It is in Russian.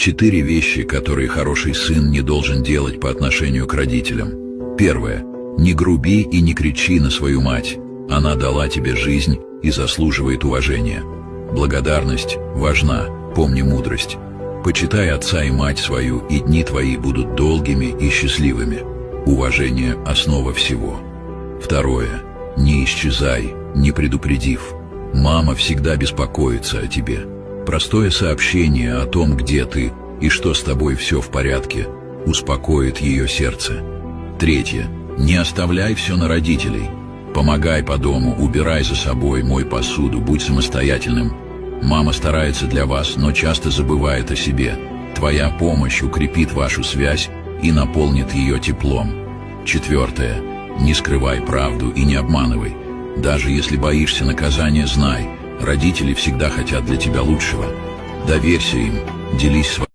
4 вещи, которые хороший сын не должен делать по отношению к родителям. Первое. Не груби и не кричи на свою мать. Она дала тебе жизнь и заслуживает уважения. Благодарность важна, помни мудрость. Почитай отца и мать свою, и дни твои будут долгими и счастливыми. Уважение – основа всего. Второе. Не исчезай, не предупредив. Мама всегда беспокоится о тебе. Простое сообщение о том, где ты и что с тобой все в порядке, успокоит ее сердце. Третье. Не оставляй все на родителей. Помогай по дому, убирай за собой, мой посуду, будь самостоятельным. Мама старается для вас, но часто забывает о себе. Твоя помощь укрепит вашу связь и наполнит ее теплом. Четвертое. Не скрывай правду и не обманывай. Даже если боишься наказания, знай, родители всегда хотят для тебя лучшего. Доверься им, делись своим.